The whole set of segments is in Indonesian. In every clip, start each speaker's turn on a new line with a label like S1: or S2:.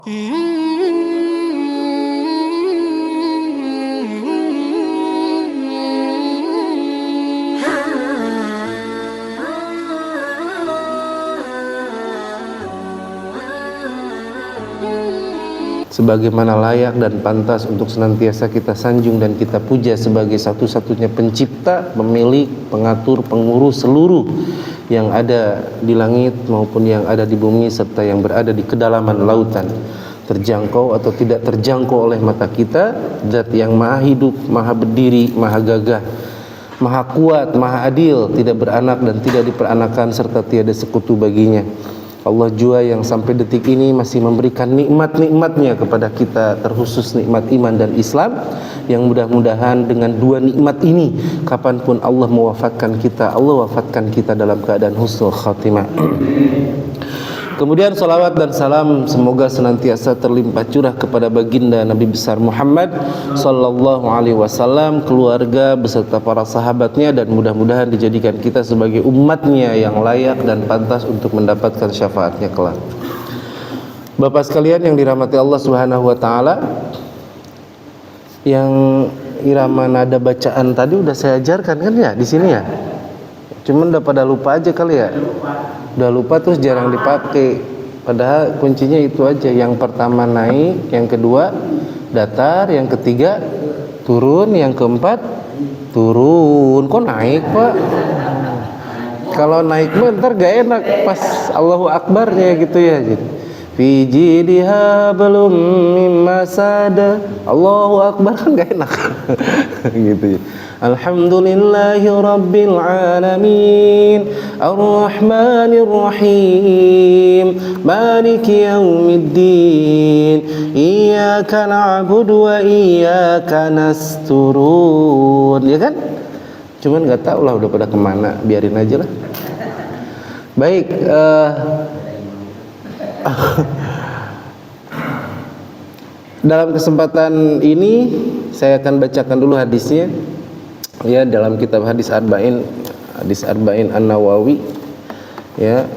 S1: Sebagaimana layak dan pantas untuk senantiasa kita sanjung dan kita puja sebagai satu-satunya pencipta, pemilik, pengatur, pengurus seluruh yang ada di langit maupun yang ada di bumi serta yang berada di kedalaman lautan, terjangkau atau tidak terjangkau oleh mata kita. Zat yang maha hidup, maha berdiri, maha gagah, maha kuat, maha adil, tidak beranak dan tidak diperanakan serta tiada sekutu baginya. Allah jua yang sampai detik ini masih memberikan nikmat-nikmatnya kepada kita, terkhusus nikmat iman dan Islam, yang mudah-mudahan dengan dua nikmat ini kapanpun Allah mewafatkan kita, Allah wafatkan kita dalam keadaan husnul khatimah. Kemudian salawat dan salam semoga senantiasa terlimpah curah kepada baginda Nabi besar Muhammad sallallahu alaihi wasallam, keluarga beserta para sahabatnya, dan mudah-mudahan dijadikan kita sebagai umatnya yang layak dan pantas untuk mendapatkan syafaatnya kelak. Bapak sekalian yang dirahmati Allah Subhanahu wa taala, yang irama nada bacaan tadi udah saya ajarkan kan ya di sini ya. Cuman udah pada lupa aja kali ya. Udah lupa terus jarang dipakai. Padahal kuncinya itu aja. Yang pertama naik, yang kedua datar, yang ketiga turun, yang keempat turun. Kok naik, Pak? Kalau naik mah ntar gak enak pas Allahu Akbarnya gitu ya. Fi jidha belum mimma sada. Allahu Akbar kan gak enak. Gitu ya. Alhamdulillahi Rabbil Alamin Ar-Rahmanir Rahim Maliki Yawmiddin Iyyaka na'budu wa iyyaka nasta'in. Ya kan? Cuman gak tahu lah udah pada kemana. Biarin aja lah. Baik, dalam kesempatan ini saya akan bacakan dulu hadisnya. Ya, dalam kitab hadis Arba'in An-Nawawi, ya,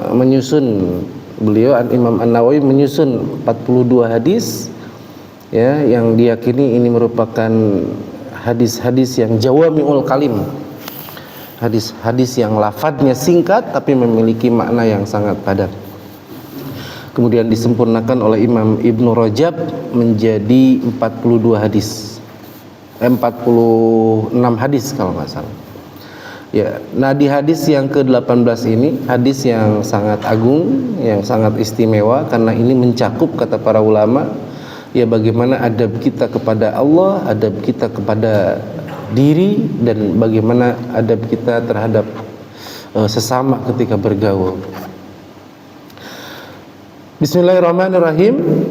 S1: menyusun beliau Imam An-Nawawi menyusun 42 hadis, ya, yang diyakini ini merupakan hadis-hadis yang jawami'ul kalim, hadis-hadis yang lafadznya singkat tapi memiliki makna yang sangat padat. Kemudian disempurnakan oleh Imam Ibnu Rajab menjadi 42 hadis. 46 hadis kalau nggak salah. Ya, nah di hadis yang ke-18 ini hadis yang sangat agung, yang sangat istimewa karena ini mencakup, kata para ulama, ya bagaimana adab kita kepada Allah, adab kita kepada diri, dan bagaimana adab kita terhadap sesama ketika bergaul. Bismillahirrahmanirrahim.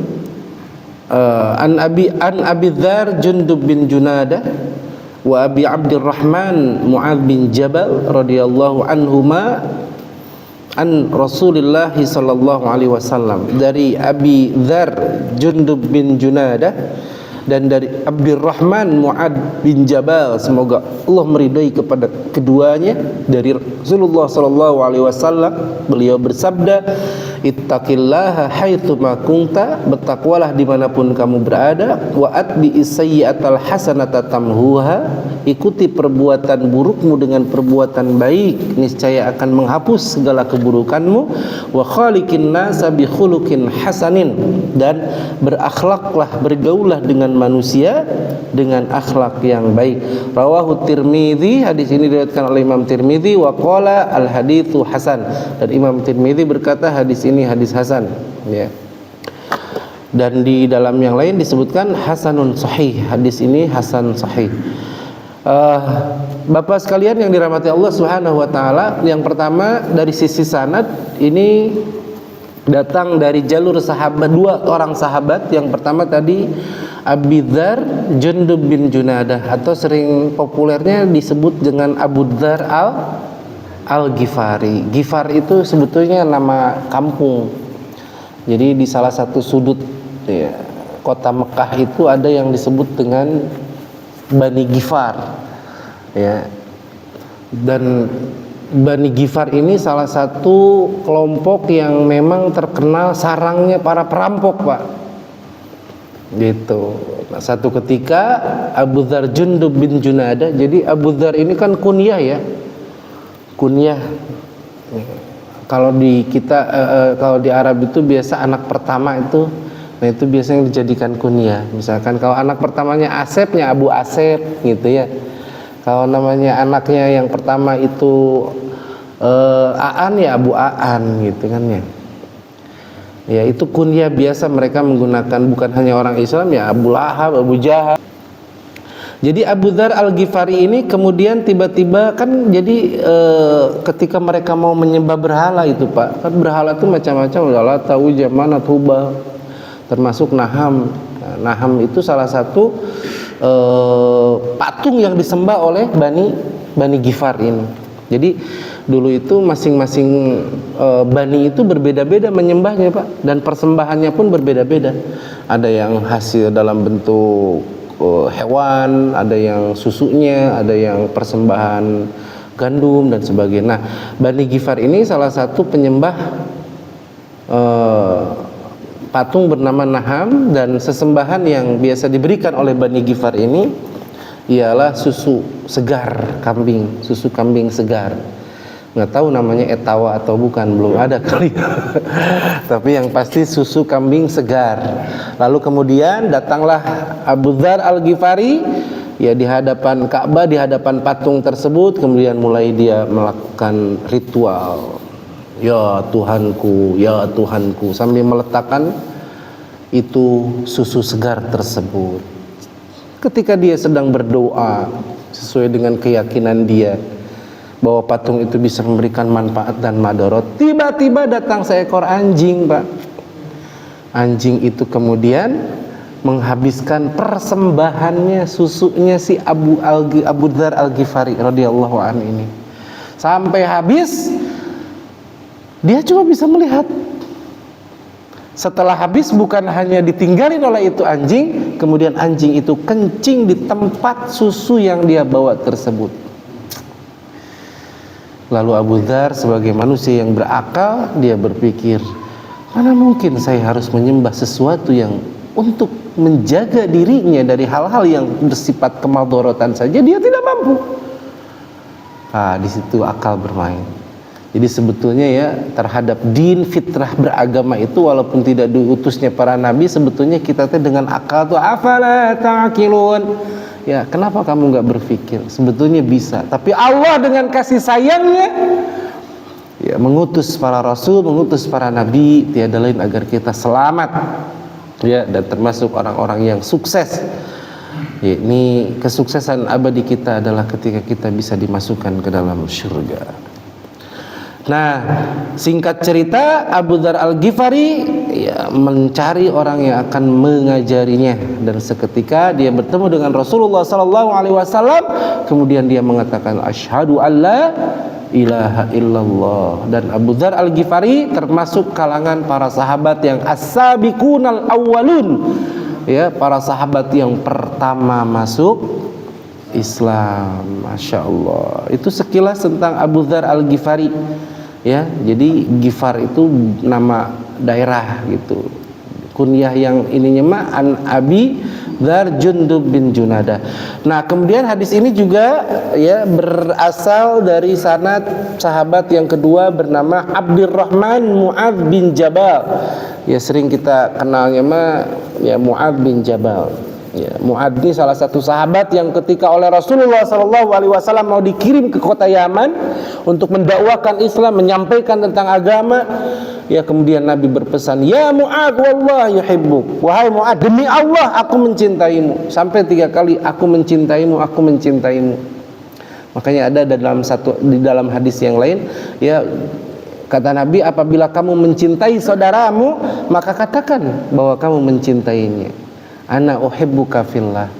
S1: An Abi Dzar Jundub bin Junadah wa Abi Abdurrahman Mu'adz bin Jabal radhiyallahu anhuma an Rasulillah sallallahu alaihi wasallam. Dari Abi Dzar Jundub bin Junadah dan dari Abdurrahman Mu'adz bin Jabal, semoga Allah meridai kepada keduanya, dari Rasulullah sallallahu alaihi wasallam, beliau bersabda, ittaqillaha haitsu ma kunta, bertakwalah dimanapun kamu berada, wa atbi'is sayyi'atal hasanata tamhuha, ikuti perbuatan burukmu dengan perbuatan baik, niscaya akan menghapus segala keburukanmu, wa khaliqin nasa bi khuluqin hasanin, dan berakhlaklah, bergaullah dengan manusia dengan akhlak yang baik. Rawahu Tirmidzi, hadis ini diriwayatkan oleh Imam Tirmidzi, wa qala al haditsu hasan, dan Imam Tirmidzi berkata hadis ini hadis hasan, ya. Dan di dalam yang lain disebutkan hasanun sahih, hadis ini hasan sahih. Bapak sekalian yang dirahmati Allah Subhanahu wa taala, yang pertama dari sisi sanad ini datang dari jalur sahabat, dua orang sahabat. Yang pertama tadi Abi Dzar Jundub bin Junadah, atau sering populernya disebut dengan Abu Dzar Al-Ghifari. Ghifar itu sebetulnya nama kampung. Jadi di salah satu sudut, ya, kota Mekah itu ada yang disebut dengan Bani Ghifar, ya. Dan Bani Ghifar ini salah satu kelompok yang memang terkenal sarangnya para perampok, Pak. Gitu. Nah, satu ketika Abu Dzar Jundub bin Junadah, jadi Abu Dzar ini kan kunyah ya. Kunyah. Kalau di kita kalau di Arab itu biasa anak pertama itu, nah itu biasanya dijadikan kunyah. Misalkan kalau anak pertamanya Asepnya Abu Asep gitu ya. Kalau namanya anaknya yang pertama itu Aan ya Abu Aan gitu kan ya. Ya itu kunyah biasa mereka menggunakan, bukan hanya orang Islam ya, Abu Lahab, Abu Jahal. Jadi Abu Dzar Al-Ghifari ini kemudian tiba-tiba kan jadi ketika mereka mau menyembah berhala itu, Pak, kan berhala itu macam-macam, Lata, Uja, Manat, Hubal, termasuk Naham. Nah, Naham itu salah satu patung yang disembah oleh Bani Ghifar ini. Jadi dulu itu masing-masing bani itu berbeda-beda menyembahnya, Pak, dan persembahannya pun berbeda-beda. Ada yang hasil dalam bentuk hewan, ada yang susunya, ada yang persembahan gandum dan sebagainya. Nah, Bani Ghifar ini salah satu penyembah patung bernama Naham, dan sesembahan yang biasa diberikan oleh Bani Ghifar ini ialah susu segar kambing, susu kambing segar. Nggak tahu namanya etawa atau bukan, belum ada kali. Tapi yang pasti susu kambing segar. Lalu kemudian datanglah Abu Dzar Al-Ghifari ya di hadapan Ka'bah, di hadapan patung tersebut, kemudian mulai dia melakukan ritual. Ya Tuhanku, ya Tuhanku, sambil meletakkan itu susu segar tersebut. Ketika dia sedang berdoa sesuai dengan keyakinan dia bahwa patung itu bisa memberikan manfaat dan madorot, tiba-tiba datang seekor anjing, Pak. Anjing itu kemudian menghabiskan persembahannya, susunya si Abu Dzar Al-Ghifari radhiyallahu anhu ini. Sampai habis, dia cuma bisa melihat. Setelah habis, bukan hanya ditinggalin oleh itu anjing, kemudian anjing itu kencing di tempat susu yang dia bawa tersebut. Lalu Abu Dzar sebagai manusia yang berakal, dia berpikir, mana mungkin saya harus menyembah sesuatu yang untuk menjaga dirinya dari hal-hal yang bersifat kemadharatan saja dia tidak mampu. Di situ akal bermain. Jadi sebetulnya ya, terhadap din fitrah beragama itu, walaupun tidak diutusnya para nabi, sebetulnya kita dengan akal tuh afala ta'qilun. Ya, kenapa kamu nggak berpikir? Sebetulnya bisa. Tapi Allah dengan kasih sayangnya ya mengutus para rasul, mengutus para nabi, tiada lain agar kita selamat. Ya, dan termasuk orang-orang yang sukses. Ya, ini kesuksesan abadi kita adalah ketika kita bisa dimasukkan ke dalam surga. Nah, singkat cerita, Abu Dzar Al-Ghifari ya mencari orang yang akan mengajarinya, dan seketika dia bertemu dengan Rasulullah SAW. Kemudian dia mengatakan asyhadu alla ilaha illallah. Dan Abu Dzar Al-Ghifari termasuk kalangan para sahabat yang as-sabiqunal awwalun, ya, para sahabat yang pertama masuk Islam. Masya Allah. Itu sekilas tentang Abu Dzar Al-Ghifari. Ya, jadi Ghifar itu nama daerah gitu. Kunyah yang ininya mah an Abi Dzar Jundub bin Junadah. Nah, kemudian hadis ini juga ya berasal dari sanad sahabat yang kedua bernama Abdurrahman Mu'adz bin Jabal. Ya, sering kita kenalnya mah ya Mu'adz bin Jabal. Ya, Mu'adz ini salah satu sahabat yang ketika oleh Rasulullah SAW mau dikirim ke kota Yaman untuk mendakwakan Islam, menyampaikan tentang agama, ya kemudian Nabi berpesan, ya Mu'adz wallah yuhibbuk, wahai Mu'adz, demi Allah aku mencintaimu. Sampai 3 kali, aku mencintaimu, aku mencintaimu. Makanya ada di dalam hadis yang lain, ya kata Nabi, apabila kamu mencintai saudaramu, maka katakan bahwa kamu mencintainya. Ana uhibbuka fillah.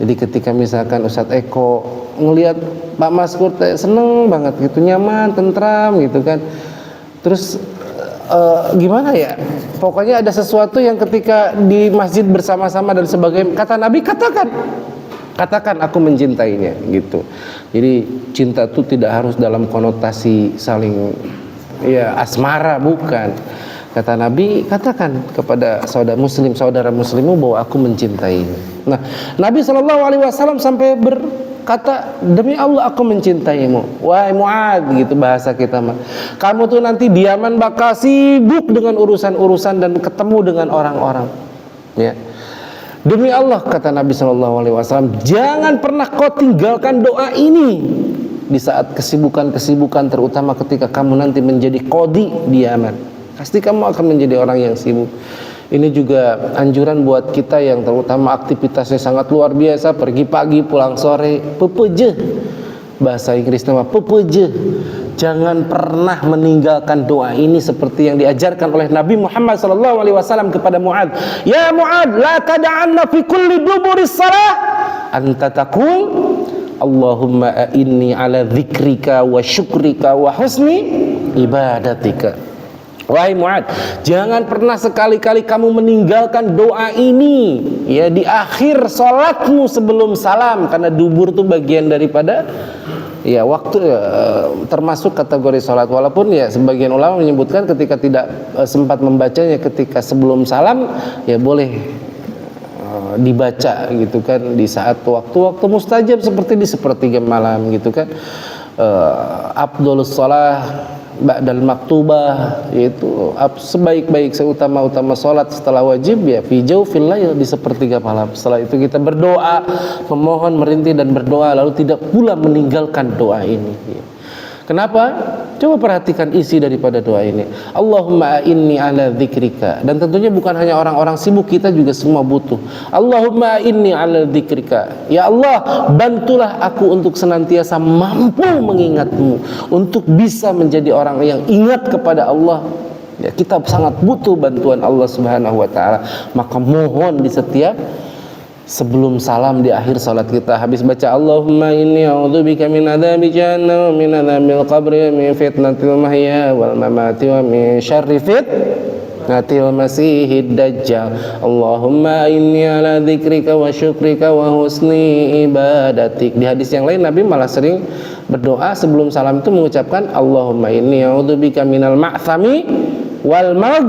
S1: Jadi ketika misalkan Ustadz Eko ngelihat Pak Maskur seneng banget gitu, nyaman, tentram gitu kan, terus gimana ya, pokoknya ada sesuatu yang ketika di masjid bersama-sama dan sebagainya, kata Nabi katakan katakan aku mencintainya gitu. Jadi cinta itu tidak harus dalam konotasi saling ya asmara, bukan. Kata Nabi, katakan kepada saudara muslimmu bahwa aku mencintainya. Nah, Nabi SAW sampai berkata, demi Allah aku mencintaimu. Wahai Mu'adz, gitu bahasa kita mah. Kamu tuh nanti di Yaman bakal sibuk dengan urusan-urusan dan ketemu dengan orang-orang. Ya. Demi Allah, kata Nabi SAW, jangan pernah kau tinggalkan doa ini di saat kesibukan-kesibukan, terutama ketika kamu nanti menjadi qadhi di Yaman. Pasti kamu akan menjadi orang yang sibuk. Ini juga anjuran buat kita yang terutama aktivitasnya sangat luar biasa, pergi pagi pulang sore, pepeje. Bahasa Inggris nama pepeje. Jangan pernah meninggalkan doa ini seperti yang diajarkan oleh Nabi Muhammad SAW kepada Mu'adz. Ya Mu'adz, la tada'anna fi kulli duburis salah anta taqul Allahumma a'inni ala dzikrika wa syukrika wa husni ibadatika. Wahai Mu'adz, jangan pernah sekali-kali kamu meninggalkan doa ini ya di akhir salatmu sebelum salam, karena dubur itu bagian daripada ya waktu termasuk kategori salat. Walaupun ya sebagian ulama menyebutkan ketika tidak sempat membacanya ketika sebelum salam ya boleh dibaca gitu kan di saat waktu-waktu mustajab seperti di sepertiga malam gitu kan. Afdhalus shalah ba'dal maktubah, yaitu sebaik-baik seutama-utama salat setelah wajib ya fi jawfil lail, di sepertiga malam. Setelah itu kita berdoa, memohon, merintih dan berdoa, lalu tidak pula meninggalkan doa ini. Kenapa? Coba perhatikan isi daripada doa ini. Allahumma inni ala dzikrika. Dan tentunya bukan hanya orang-orang sibuk, kita juga semua butuh. Allahumma inni ala dzikrika. Ya Allah, bantulah aku untuk senantiasa mampu mengingatmu, untuk bisa menjadi orang yang ingat kepada Allah. Ya, kita sangat butuh bantuan Allah Subhanahu wa taala. Maka mohon di setiap sebelum salam di akhir salat kita, habis baca Allahumma inni a'udzubika min adzabi jahannam wa min adzabil qabri wa min fitnatil mahya wal mamati wa min syarri fitnatil masiihid dajjal. Allahumma inni ala dzikrika wa syukrika wa husni ibadatik. Di hadis yang lain Nabi malah sering berdoa sebelum salam itu mengucapkan Allahumma inni a'udzubika minal ma'thami wal mag.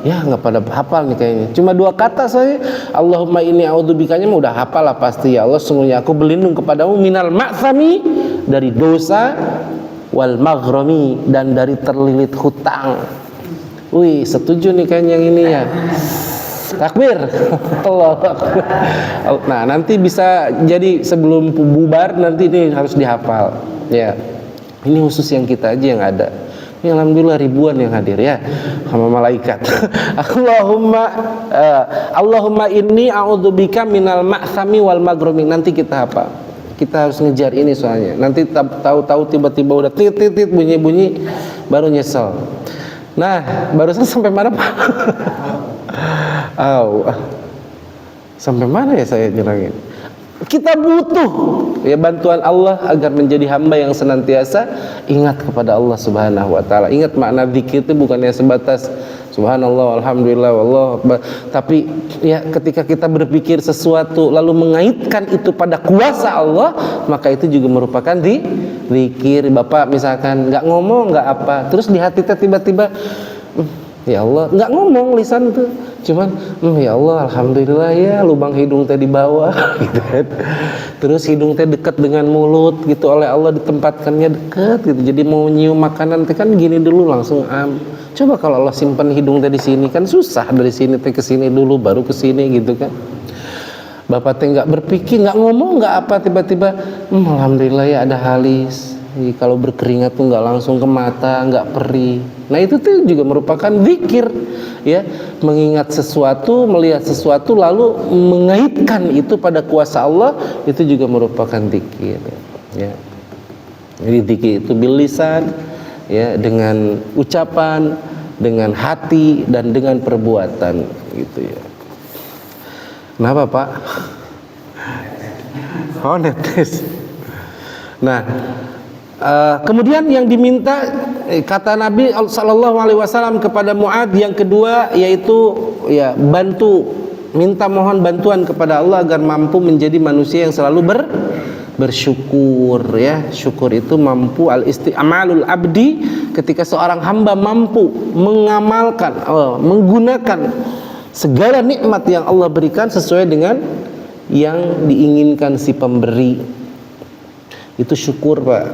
S1: Ya nggak pada hafal nih kayaknya. Cuma 2 kata saja. Allahumma inni a'udzubikanya udah hafal lah pasti. Ya Allah, sungguhnya aku berlindung kepadamu minal ma'thami, dari dosa, wal maghrami, dan dari terlilit hutang. Wih, setuju nih kayaknya yang ini ya. Takbir. Allah. Nah, nanti bisa jadi sebelum bubar nanti ini harus dihafal. Ya. Ini khusus yang kita aja yang ada. Ini alhamdulillah ribuan yang hadir ya sama malaikat. Allahumma inni a'udzubika minal ma'thami wal maghrumi. Nanti kita apa? Kita harus ngejar ini soalnya. Nanti tahu-tahu tiba-tiba udah tit bunyi-bunyi baru nyesel. Nah, barusan sampai mana Pak? Sampai mana ya saya nyerangin? Kita butuh ya bantuan Allah agar menjadi hamba yang senantiasa ingat kepada Allah Subhanahu wa taala. Ingat makna zikir itu bukannya sebatas subhanallah, alhamdulillah, wallahu akbar, tapi ya ketika kita berpikir sesuatu lalu mengaitkan itu pada kuasa Allah, maka itu juga merupakan zikir. Bapak misalkan nggak ngomong, nggak apa, terus di hati kita tiba-tiba ya Allah, nggak ngomong lisan tuh, cuman ya Allah, alhamdulillah ya lubang hidung teh di bawah gitu kan. Terus hidung teh dekat dengan mulut gitu, oleh Allah ditempatkannya dekat gitu. Jadi mau nyium makanan teh kan gini dulu langsung Coba kalau Allah simpan hidung teh di sini kan susah, dari sini teh ke sini dulu baru ke sini gitu kan. Bapak teh nggak berpikir, nggak ngomong, nggak apa, tiba-tiba alhamdulillah ya ada halis. Kalau berkeringat tuh nggak langsung ke mata, nggak perih. Nah itu tuh juga merupakan zikir, ya, mengingat sesuatu, melihat sesuatu, lalu mengaitkan itu pada kuasa Allah, itu juga merupakan zikir. Ya. Jadi zikir itu bil lisan, ya, dengan ucapan, dengan hati, dan dengan perbuatan, gitu ya. Kenapa Pak? Oh netes. Nah. Kemudian yang diminta kata Nabi Sallallahu Alaihi Wasallam kepada Mu'adz yang kedua yaitu ya bantu minta mohon bantuan kepada Allah agar mampu menjadi manusia yang selalu bersyukur ya. Syukur itu mampu al-isti'malul abdi, ketika seorang hamba mampu mengamalkan, menggunakan segala nikmat yang Allah berikan sesuai dengan yang diinginkan si pemberi. Itu syukur, Pak.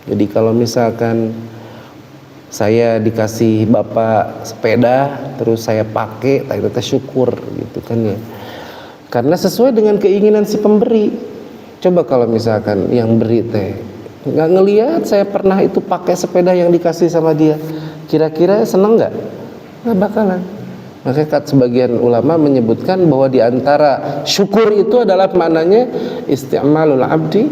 S1: Jadi kalau misalkan saya dikasih bapak sepeda terus saya pakai, kita syukur gitu kan ya, karena sesuai dengan keinginan si pemberi. Coba kalau misalkan yang beri teh nggak ngelihat saya pernah itu pakai sepeda yang dikasih sama dia, kira-kira seneng nggak? Nggak bakalan. Makanya sebagian ulama menyebutkan bahwa diantara syukur itu adalah maknanya isti'malul abdi,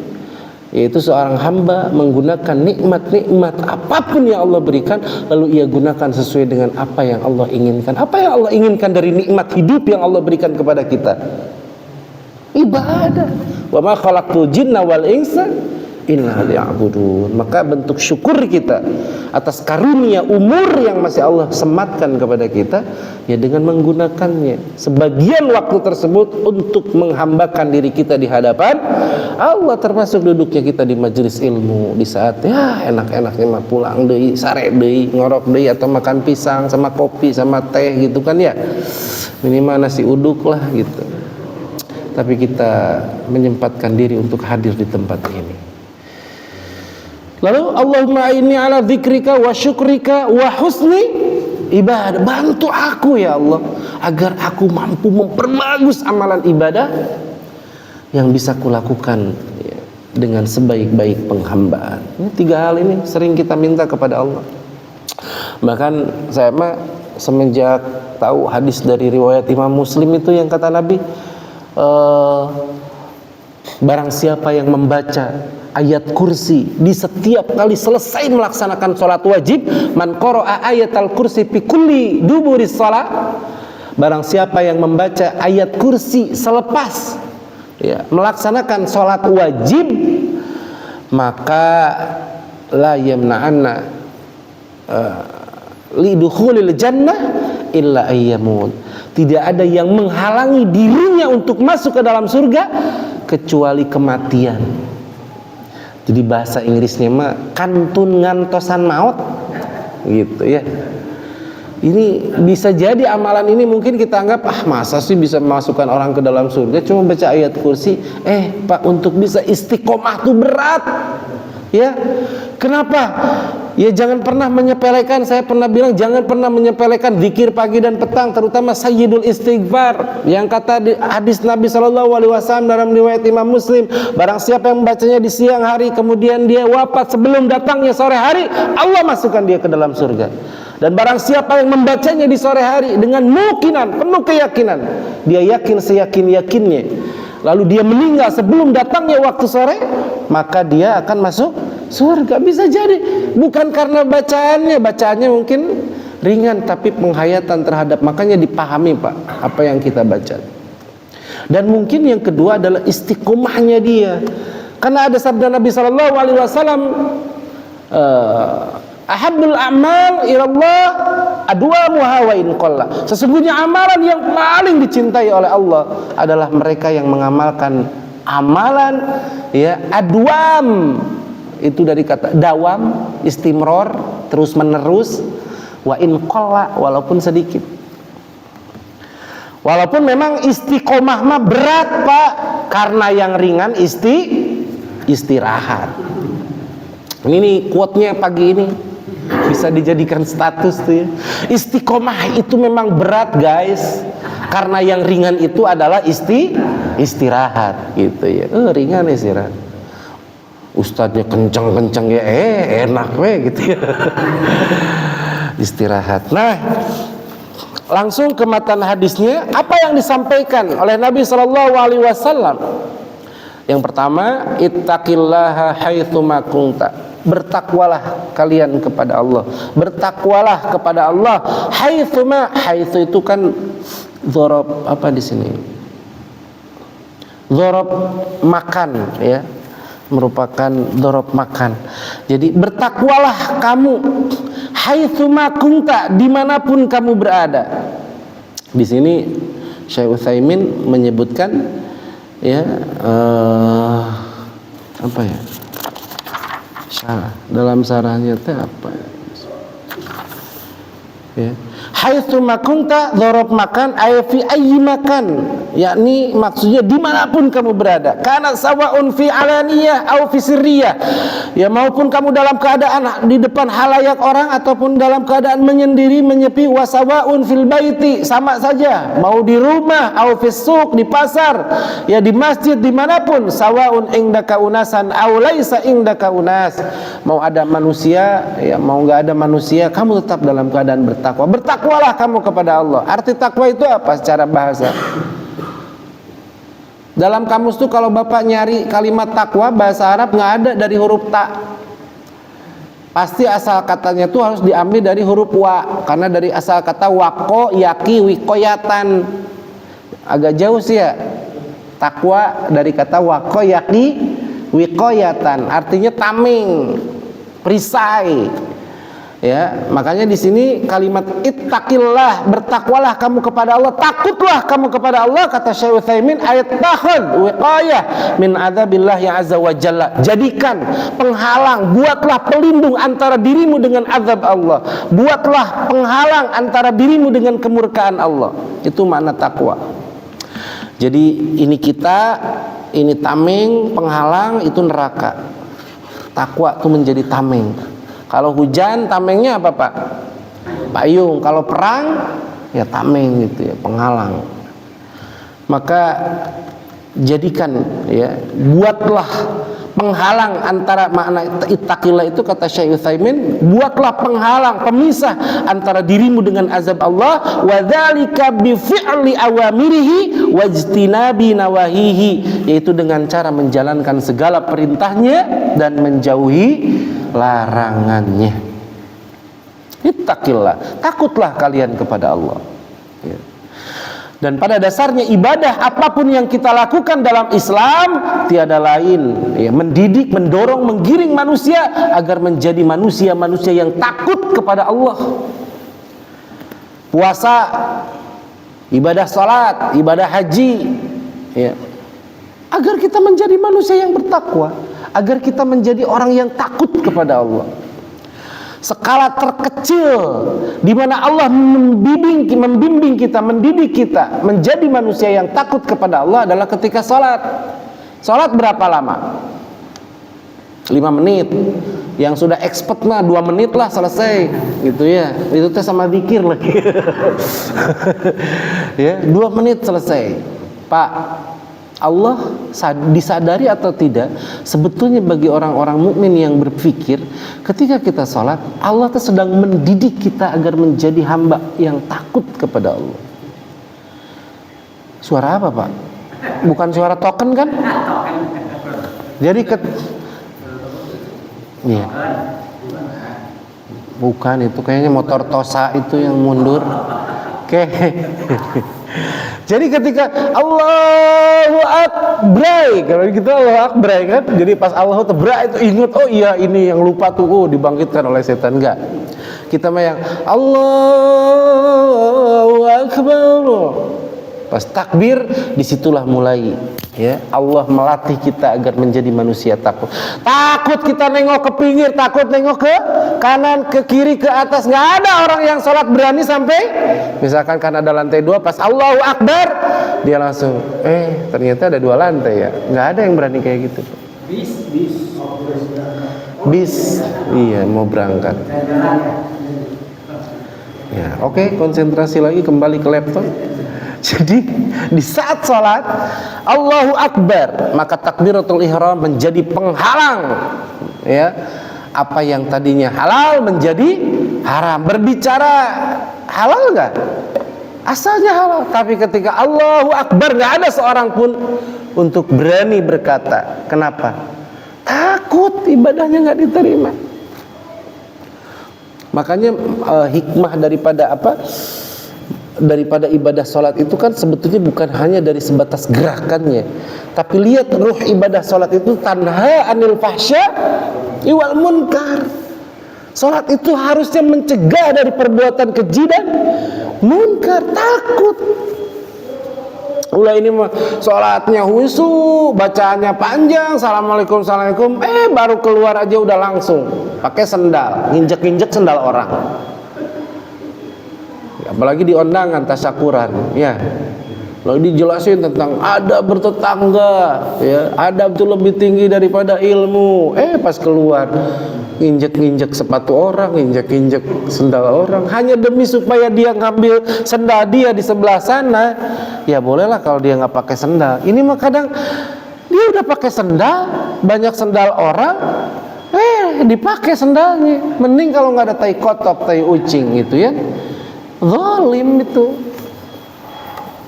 S1: yaitu seorang hamba menggunakan nikmat-nikmat apapun yang Allah berikan, lalu ia gunakan sesuai dengan apa yang Allah inginkan. Apa yang Allah inginkan dari nikmat hidup yang Allah berikan kepada kita? Ibadah. Wa ma khalaqtul jinna wal insa illa liya'budun. Maka bentuk syukur kita atas karunia umur yang masih Allah sematkan kepada kita, ya dengan menggunakannya sebagian waktu tersebut untuk menghambakan diri kita di hadapan Allah, termasuk duduknya kita di majelis ilmu di saat ya enak-enaknya mah pulang deui, sare deui, ngorok deui, atau makan pisang sama kopi sama teh gitu kan ya, minimal nasi uduk lah gitu. Tapi kita menyempatkan diri untuk hadir di tempat ini. Lalu Allahumma inni ala dzikrika wa syukrika wa husni ibadah. Bantu aku ya Allah agar aku mampu memperbagus amalan ibadah yang bisa kulakukan ya, dengan sebaik-baik penghambaan. Ini 3 hal ini sering kita minta kepada Allah. Bahkan saya mah semenjak tahu hadis dari riwayat Imam Muslim itu yang kata Nabi, barang siapa yang membaca ayat kursi di setiap kali selesai melaksanakan sholat wajib, man qara'a ayatal kursi fi kulli duburis shalah, barang siapa yang membaca ayat kursi selepas ya, melaksanakan sholat wajib, maka la yamna'anna lidukhulil jannah illa ayyamun, tidak ada yang menghalangi dirinya untuk masuk ke dalam surga kecuali kematian. Jadi bahasa Inggrisnya mah kantun ngantosan maut gitu ya. Ini bisa jadi amalan ini mungkin kita anggap masa sih bisa memasukkan orang ke dalam surga cuma baca ayat kursi. Pak, untuk bisa istiqomah tuh berat ya. Kenapa? Ya jangan pernah menyepelekan, saya pernah bilang jangan pernah menyepelekan zikir pagi dan petang, terutama sayyidul istighfar yang kata di hadis Nabi SAW dalam riwayat Imam Muslim, barang siapa yang membacanya di siang hari kemudian dia wafat sebelum datangnya sore hari, Allah masukkan dia ke dalam surga. Dan barang siapa yang membacanya di sore hari dengan mukinan, penuh keyakinan, dia yakin seyakin-yakinnya, lalu dia meninggal sebelum datangnya waktu sore, maka dia akan masuk surga. Bisa jadi bukan karena bacaannya mungkin ringan, tapi penghayatan terhadap, makanya dipahami Pak apa yang kita baca. Dan mungkin yang kedua adalah istiqomahnya dia, karena ada sabda Nabi SAW, ahabbul a'mal ilallah adwamuha wa in qalla, sesungguhnya amalan yang paling dicintai oleh Allah adalah mereka yang mengamalkan amalan ya adwam, itu dari kata dawam, istimror, terus menerus, wa in qalla, walaupun sedikit. Walaupun memang istiqomah mah berat Pak, karena yang ringan istirahat. Ini nih quote-nya pagi ini bisa dijadikan status tuh ya. Istiqomah itu memang berat guys, karena yang ringan itu adalah istirahat gitu ya. Ringan istirahat. Ustadznya kenceng-kenceng ya, enak gitu ya. Istirahat. Nah, langsung ke matan hadisnya, apa yang disampaikan oleh Nabi SAW? Yang pertama, ittaqillaha haitsuma kunta, bertakwalah kalian kepada Allah, bertakwalah kepada Allah haitsuma, haitsu itu kan dzarab apa di sini? Dzarab makan ya, merupakan dzarab makan. Jadi bertakwalah kamu haitsuma kunta, dimanapun kamu berada. Di sini Syekh Utsaimin menyebutkan ya apa ya? Syarah. Dalam syarahnya itu apa ya? Ya. Haitsu makunta dzarab makan ay fi ayyi makan, yakni maksudnya dimanapun kamu berada, kana sawaun fi alaniyah au fi sirriyah, ya maupun kamu dalam keadaan di depan halayak orang ataupun dalam keadaan menyendiri menyepi, wasawaun fil baiti, sama saja mau di rumah au fis suq, di pasar, ya di masjid, dimanapun, sawaun indaka unasan au laisa indaka unas, mau ada manusia ya mau enggak ada manusia, kamu tetap dalam keadaan bertakwa. Bertakwalah kamu kepada Allah. Arti takwa itu apa secara bahasa? Dalam kamus itu kalau Bapak nyari kalimat takwa bahasa Arab nggak ada dari huruf ta. Pasti asal katanya itu harus diambil dari huruf wa, karena dari asal kata wako, yaki, wikoyatan. Agak jauh sih ya. Takwa dari kata wako, yaki, wikoyatan. Artinya tameng, perisai. Ya, makanya di sini kalimat ittaqillah, bertakwalah kamu kepada Allah, takutlah kamu kepada Allah, kata Syekh Utsaimin, ayat takhud wiqayah min adzabillahi azza wa jalla. Jadikan penghalang, buatlah pelindung antara dirimu dengan azab Allah. Buatlah penghalang antara dirimu dengan kemurkaan Allah. Itu makna takwa. Jadi ini kita, ini tameng, penghalang, itu neraka. Takwa itu menjadi tameng. Kalau hujan tamengnya apa Pak? Payung. Kalau perang ya tameng gitu ya, penghalang. Maka jadikan ya, buatlah penghalang antara makna ittaqillah itu kata Syekh Utsaimin, buatlah penghalang, pemisah antara dirimu dengan azab Allah, wa dzalika bi fi'li awamirihi wajtinabi nawahihi, yaitu dengan cara menjalankan segala perintahnya dan menjauhi larangannya. Ittaqillah, takutlah kalian kepada Allah ya. Dan pada dasarnya ibadah apapun yang kita lakukan dalam Islam tiada lain ya, mendidik, mendorong, menggiring manusia agar menjadi manusia-manusia yang takut kepada Allah. Puasa, ibadah salat, ibadah haji ya, agar kita menjadi manusia yang bertakwa, agar kita menjadi orang yang takut kepada Allah. Skala terkecil di mana Allah membimbing kita, mendidik kita menjadi manusia yang takut kepada Allah adalah ketika salat. Salat berapa lama? 5 menit. Yang sudah expert mah 2 menit lah selesai gitu ya. Itu teh sama zikir lagi. Ya, 2 menit selesai. Pak, Allah disadari atau tidak, sebetulnya bagi orang-orang mukmin yang berpikir ketika kita sholat, Allah tuh sedang mendidik kita agar menjadi hamba yang takut kepada Allah. Suara apa Pak? Bukan suara token kan? Jadi ya. Bukan, itu kayaknya motor Tosa itu yang mundur. Oke. Jadi ketika Allahu Akbar, kalau kita Allahu Akbar kan, jadi pas Allahu Akbar itu ingat, oh iya ini yang lupa tuh, dibangkitkan oleh setan. Enggak, kita mah yang Allahu Akbar, pas takbir disitulah mulai ya, Allah melatih kita agar menjadi manusia takut. Takut kita nengok ke pinggir, takut nengok ke kanan, ke kiri, ke atas. Nggak ada orang yang sholat berani sampai misalkan karena ada lantai 2, pas Allahu Akbar dia langsung ternyata ada 2 lantai ya. Nggak ada yang berani kayak gitu. Bis iya mau berangkat ya. Oke, konsentrasi lagi, kembali ke laptop. Jadi di saat sholat Allahu Akbar, maka takbiratul ihram menjadi penghalang ya, apa yang tadinya halal menjadi haram. Berbicara halal enggak? Asalnya halal, tapi ketika Allahu Akbar nggak ada seorang pun untuk berani berkata. Kenapa? Takut ibadahnya nggak diterima. Makanya hikmah daripada ibadah sholat itu kan sebetulnya bukan hanya dari sebatas gerakannya, tapi lihat ruh ibadah sholat itu tanha anil fahsya wal munkar. Sholat itu harusnya mencegah dari perbuatan keji dan munkar. Takut Ulah ini mah sholatnya khusyuk, bacaannya panjang, assalamualaikum, assalamualaikum, baru keluar aja udah langsung pakai sendal, nginjek-nginjek sendal orang. Apalagi di undangan tasyakuran, ya. Lalu dijelasin tentang adab bertetangga, ya, adab itu lebih tinggi daripada ilmu. Pas keluar nginjek-nginjek sepatu orang, nginjek-nginjek sendal orang, hanya demi supaya dia ngambil sendal dia di sebelah sana. Ya bolehlah kalau dia nggak pakai sendal. Ini mah kadang dia udah pakai sendal, banyak sendal orang, dipakai sendalnya. Mending kalau nggak ada tai kotok, tai ucing gitu ya. Zalim itu.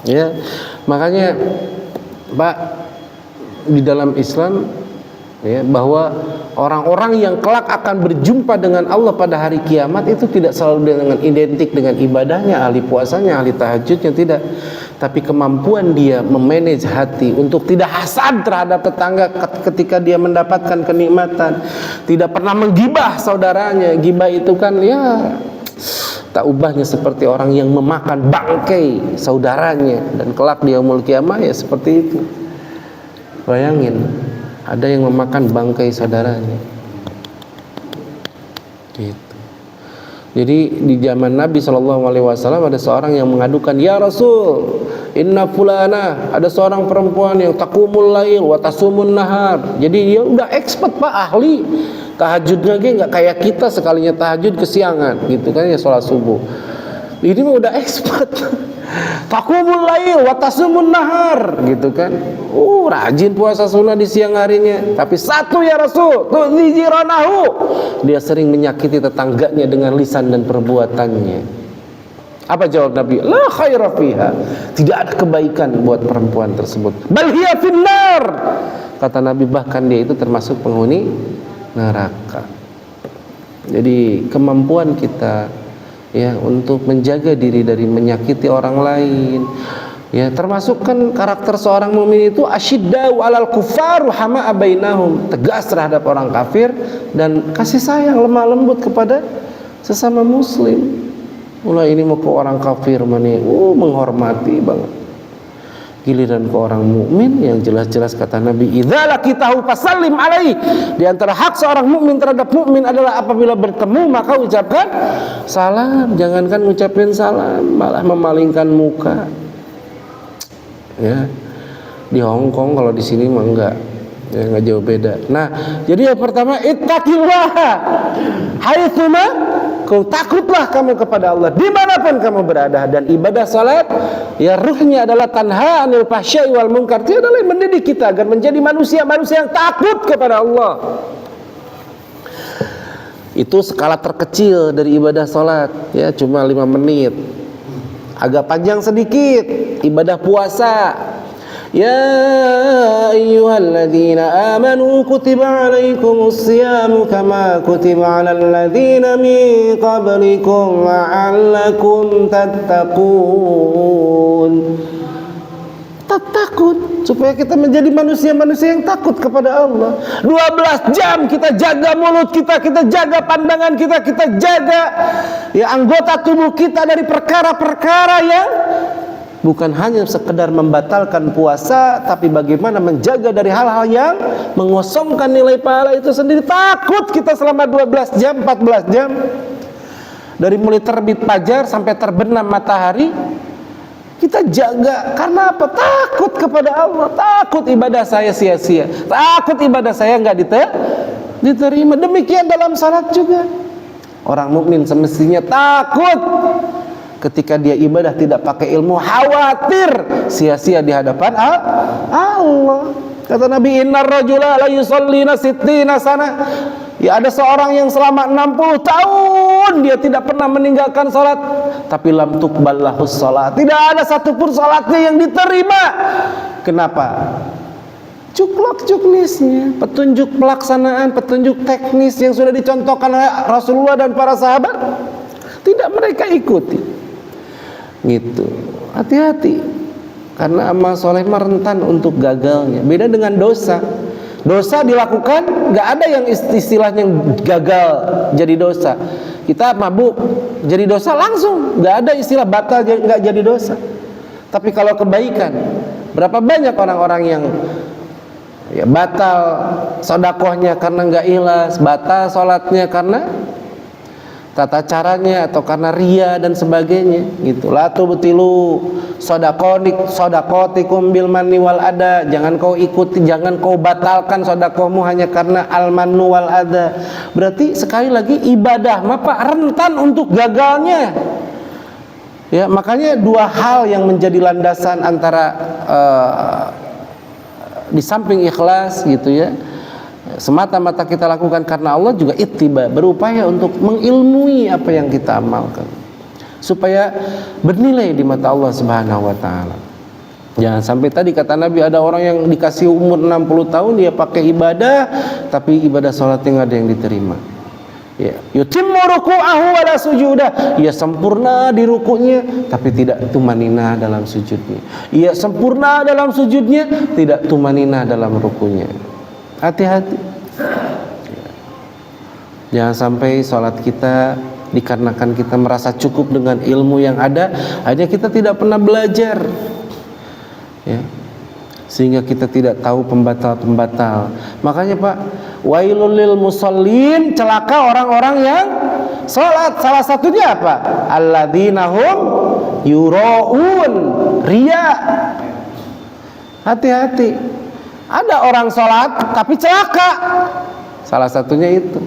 S1: Ya, makanya Pak, di dalam Islam ya, bahwa orang-orang yang kelak akan berjumpa dengan Allah pada hari kiamat itu tidak selalu dengan identik dengan ibadahnya, ahli puasanya, ahli tahajudnya, tidak. Tapi kemampuan dia memanage hati untuk tidak hasad terhadap tetangga ketika dia mendapatkan kenikmatan, tidak pernah menggibah saudaranya. Gibah itu kan ya tak ubahnya seperti orang yang memakan bangkai saudaranya, dan kelak di yaumul kiamah ya seperti itu. Bayangin, ada yang memakan bangkai saudaranya. Gitu. Jadi di zaman Nabi SAW ada seorang yang mengadukan, "Ya Rasul, inna fulana," ada seorang perempuan yang taqumul lail wa tasumun nahar. Jadi dia udah expert Pak, ahli. Tahajudnya nggak kayak kita, sekalinya tahajud kesiangan gitu kan ya, sholat subuh. Ini mah udah expert. Taqumul lail wa tasumun nahar gitu kan. Rajin puasa sunnah di siang harinya. Tapi satu ya Rasul, tu'dzi jiranahu, dia sering menyakiti tetangganya dengan lisan dan perbuatannya. Apa jawab Nabi? La khaira fiha. Tidak ada kebaikan buat perempuan tersebut. Bal hiya finnar. Kata Nabi, bahkan dia itu termasuk penghuni neraka. Jadi kemampuan kita ya untuk menjaga diri dari menyakiti orang lain, ya termasuk kan karakter seorang mukmin itu asyiddau 'alal kuffar hama'a bainahum, tegas terhadap orang kafir dan kasih sayang lemah lembut kepada sesama muslim. Mulai ini mau ke orang kafir mana menghormati banget. Giliran ke orang mukmin yang jelas-jelas kata Nabi, idza laqitahu fasallim alaihi. Di antara hak seorang mukmin terhadap mukmin adalah apabila bertemu maka ucapkan salam. Jangankan ngucapin salam, malah memalingkan muka. Ya. Di Hong Kong, kalau di sini mah enggak. Ya, enggak jauh beda. Nah, jadi yang pertama ittaqillah haitsuma, takutlah kamu kepada Allah dimanapun kamu berada. Dan ibadah salat ya ruhnya adalah tanha anil fahsya'i wal munkar. Itu adalah mendidik kita agar menjadi manusia-manusia yang takut kepada Allah. Itu skala terkecil dari ibadah salat ya, cuma 5 menit. Agak panjang sedikit ibadah puasa. Ya ayyuhalladzina amanu kutiba alaikumus siyamu kama kutiba alal ladzina min qablikum la'allakum tattaqun. Takut supaya kita menjadi manusia-manusia yang takut kepada Allah. 12 jam kita jaga mulut kita, kita jaga pandangan kita, kita jaga ya anggota tubuh kita dari perkara-perkara yang bukan hanya sekedar membatalkan puasa, tapi bagaimana menjaga dari hal-hal yang mengosongkan nilai pahala itu sendiri. Takut kita selama 12 jam, 14 jam. Dari mulai terbit fajar sampai terbenam matahari, kita jaga. Karena apa? Takut kepada Allah. Takut ibadah saya sia-sia. Takut ibadah saya nggak diterima. Demikian dalam salat juga. Orang mukmin semestinya takut ketika dia ibadah tidak pakai ilmu, khawatir sia-sia di hadapan Allah. Kata Nabi, innar rajula la yusallina sittina sana. Ya ada seorang yang selama 60 tahun dia tidak pernah meninggalkan salat, tapi lam tuqbal lahus salat. Tidak ada satupun salatnya yang diterima. Kenapa? Cuklok-cuklisnya, petunjuk pelaksanaan, petunjuk teknis yang sudah dicontohkan oleh Rasulullah dan para sahabat tidak mereka ikuti. Gitu. Hati-hati. Karena amal soleh rentan untuk gagalnya. Beda dengan dosa. Dosa dilakukan, nggak ada yang istilahnya gagal jadi dosa. Kita mabuk jadi dosa langsung, nggak ada istilah batal nggak jadi dosa. Tapi kalau kebaikan, Berapa banyak orang-orang yang ya batal sodakohnya karena nggak ikhlas, batal sholatnya karena tata caranya atau karena ria dan sebagainya gitu. La tubtilu sodakotikum bil manni wal ada. Jangan kau ikuti, jangan kau batalkan sodakohmu hanya karena al mannu wal ada. Berarti sekali lagi ibadah mah Pak rentan untuk gagalnya. Ya, makanya dua hal yang menjadi landasan antara di samping ikhlas gitu ya, semata-mata kita lakukan karena Allah, juga ittiba, berupaya untuk mengilmui apa yang kita amalkan supaya bernilai di mata Allah Subhanahu wa taala. Jangan sampai tadi kata Nabi, ada orang yang dikasih umur 60 tahun dia pakai ibadah tapi ibadah salatnya enggak ada yang diterima. Ya, yutimmu ruku'ahu wa la sujudah. Ia sempurna di ruku'nya tapi tidak tumanina dalam sujudnya. Ia sempurna dalam sujudnya, tidak tumanina dalam ruku'nya. Hati-hati. Jangan sampai sholat kita dikarenakan kita merasa cukup dengan ilmu yang ada, hanya kita tidak pernah belajar, ya, sehingga kita tidak tahu pembatal-pembatal. Makanya Pak, wailul lil musallin, celaka orang-orang yang sholat. Salah satunya apa? Alladzina hum yura'un, riya. Hati-hati. Ada orang sholat tapi celaka. Salah satunya itu,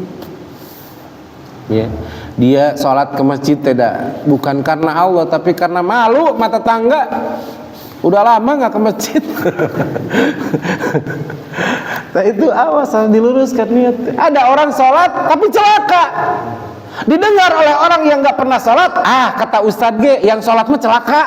S1: ya, dia sholat ke masjid bukan karena Allah tapi karena malu mata tangga. Udah lama nggak ke masjid. Nah itu awas, harus diluruskan niat. Ada orang sholat tapi celaka, didengar oleh orang yang nggak pernah sholat. Kata Ustadz G, yang sholat mah celaka.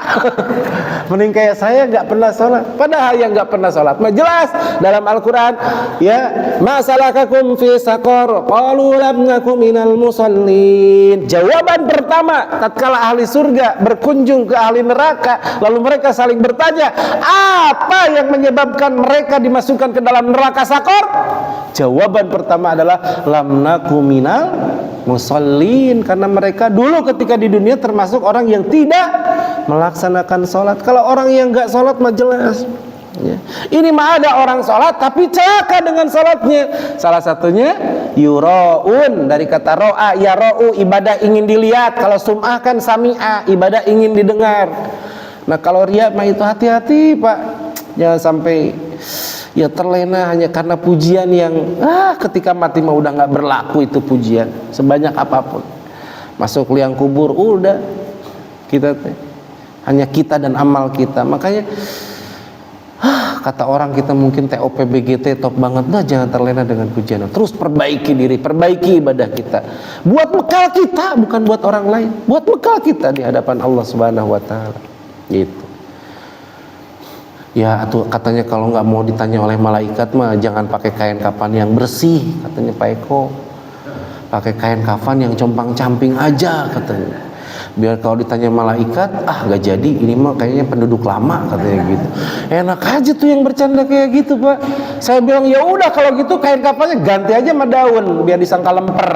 S1: Mending kayak saya nggak pernah sholat. Padahal yang nggak pernah sholat mah jelas dalam Al-Quran, ya, ma salakakum fi saqar qalu lam nakum minal musallin. Jawaban pertama tatkala ahli surga berkunjung ke ahli neraka, lalu mereka saling bertanya, apa yang menyebabkan mereka dimasukkan ke dalam neraka Saqar? Jawaban pertama adalah lam nakum minal musallin, karena mereka dulu ketika di dunia termasuk orang yang tidak melaksanakan sholat. Kalau orang yang nggak sholat mah jelas, ya. Ini mah ada orang sholat tapi celaka dengan sholatnya. Salah satunya yura'un, dari kata ro'a, ya ro'u, ibadah ingin dilihat. Kalau sum'ah kan sami'a, ibadah ingin didengar. Nah kalau riya mah itu hati-hati Pak, jangan sampai ya terlena hanya karena pujian yang ketika mati mah udah nggak berlaku itu pujian sebanyak apapun. Masuk liang kubur udah kita hanya kita dan amal kita. Makanya kata orang kita mungkin TOP BGT top banget, jangan terlena dengan pujian. Terus perbaiki diri, perbaiki ibadah kita, buat bekal kita, bukan buat orang lain, buat bekal kita di hadapan Allah Subhanahu wa taala. Gitu. Ya, atau katanya kalau nggak mau ditanya oleh malaikat mah jangan pakai kain kafan yang bersih, katanya Pak Eko. Pakai kain kafan yang compang-camping aja katanya. Biar kalau ditanya malaikat, gak jadi, ini mah kayaknya penduduk lama katanya gitu. Enak aja tuh yang bercanda kayak gitu Pak. Saya bilang ya udah kalau gitu kain kafannya ganti aja sama daun biar disangka lemper.